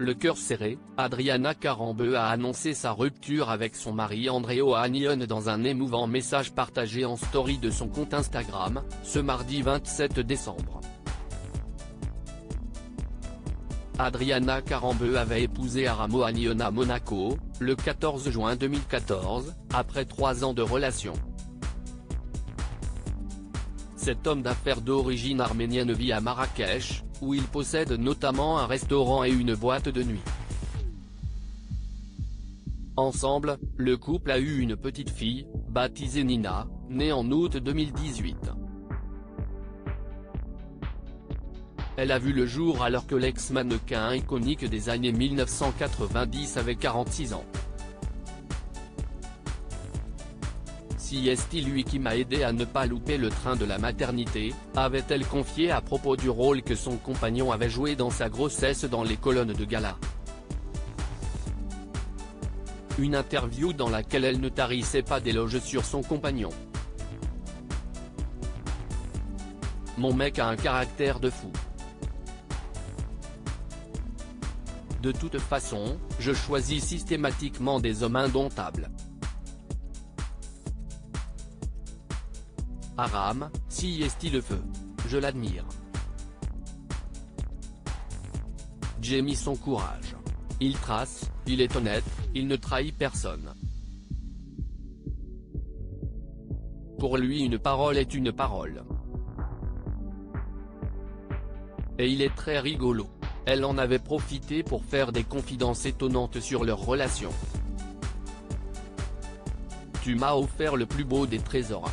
Le cœur serré, Adriana Karembeu a annoncé sa rupture avec son mari André Ohanian dans un émouvant message partagé en story de son compte Instagram, ce mardi 27 décembre. Adriana Karembeu avait épousé Aram Ohanian à Monaco, le 14 juin 2014, après 3 ans de relation. Cet homme d'affaires d'origine arménienne vit à Marrakech, où il possède notamment un restaurant et une boîte de nuit. Ensemble, le couple a eu une petite fille, baptisée Nina, née en août 2018. Elle a vu le jour alors que l'ex-mannequin iconique des années 1990 avait 46 ans. Si est lui qui m'a aidé à ne pas louper le train de la maternité, avait-elle confié à propos du rôle que son compagnon avait joué dans sa grossesse dans les colonnes de gala. Une interview dans laquelle elle ne tarissait pas d'éloges sur son compagnon. Mon mec a un caractère de fou. De toute façon, je choisis systématiquement des hommes indomptables. Aram, si est le feu. Je l'admire. J'ai son courage. Il trace, il est honnête, il ne trahit personne. Pour lui une parole est une parole. Et il est très rigolo. Elle en avait profité pour faire des confidences étonnantes sur leur relation. Tu m'as offert le plus beau des trésors.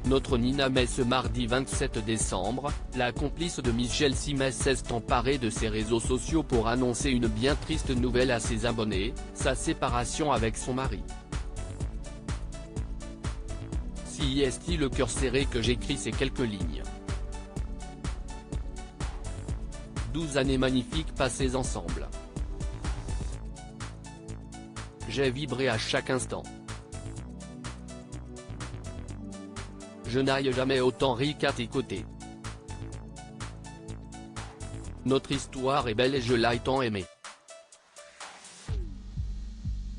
Notre Nina met ce mardi 27 décembre, la complice de Michel Simès s'est emparée de ses réseaux sociaux pour annoncer une bien triste nouvelle à ses abonnés, sa séparation avec son mari. Si est le cœur serré que j'écris ces quelques lignes. 12 années magnifiques passées ensemble. J'ai vibré à chaque instant. Je n'aille jamais autant ri qu'à tes côtés. Notre histoire est belle et je l'ai tant aimée.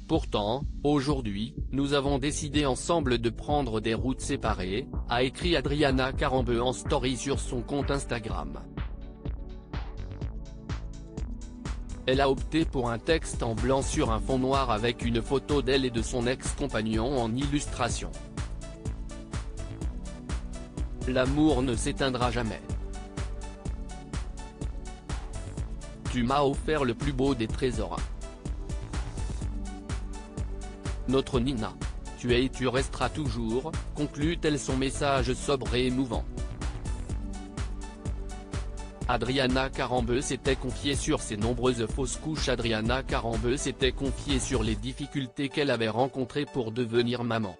Pourtant, aujourd'hui, nous avons décidé ensemble de prendre des routes séparées, a écrit Adriana Karembeu en story sur son compte Instagram. Elle a opté pour un texte en blanc sur un fond noir avec une photo d'elle et de son ex-compagnon en illustration. L'amour ne s'éteindra jamais. Tu m'as offert le plus beau des trésors. Notre Nina. Tu es et tu resteras toujours, conclut-elle son message sobre et émouvant. Adriana Karembeu s'était confiée sur ses nombreuses fausses couches. Adriana Karembeu s'était confiée sur les difficultés qu'elle avait rencontrées pour devenir maman.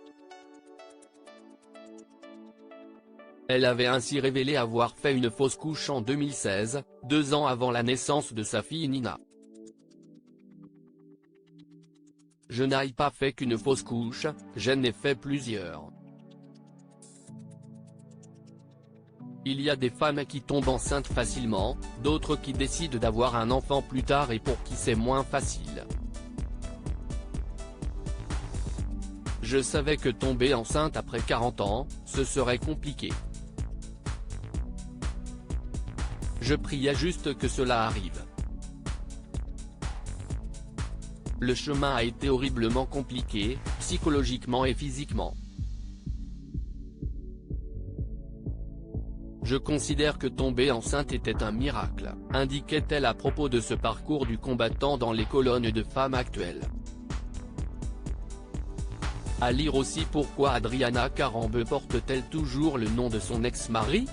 Elle avait ainsi révélé avoir fait une fausse couche en 2016, 2 ans avant la naissance de sa fille Nina. Je n'ai pas fait qu'une fausse couche, j'en ai fait plusieurs. Il y a des femmes qui tombent enceintes facilement, d'autres qui décident d'avoir un enfant plus tard et pour qui c'est moins facile. Je savais que tomber enceinte après 40 ans, ce serait compliqué. Je priais juste que cela arrive. Le chemin a été horriblement compliqué, psychologiquement et physiquement. Je considère que tomber enceinte était un miracle, indiquait-elle à propos de ce parcours du combattant dans les colonnes de Femmes Actuelles. À lire aussi pourquoi Adriana Karembeu porte-t-elle toujours le nom de son ex-mari ?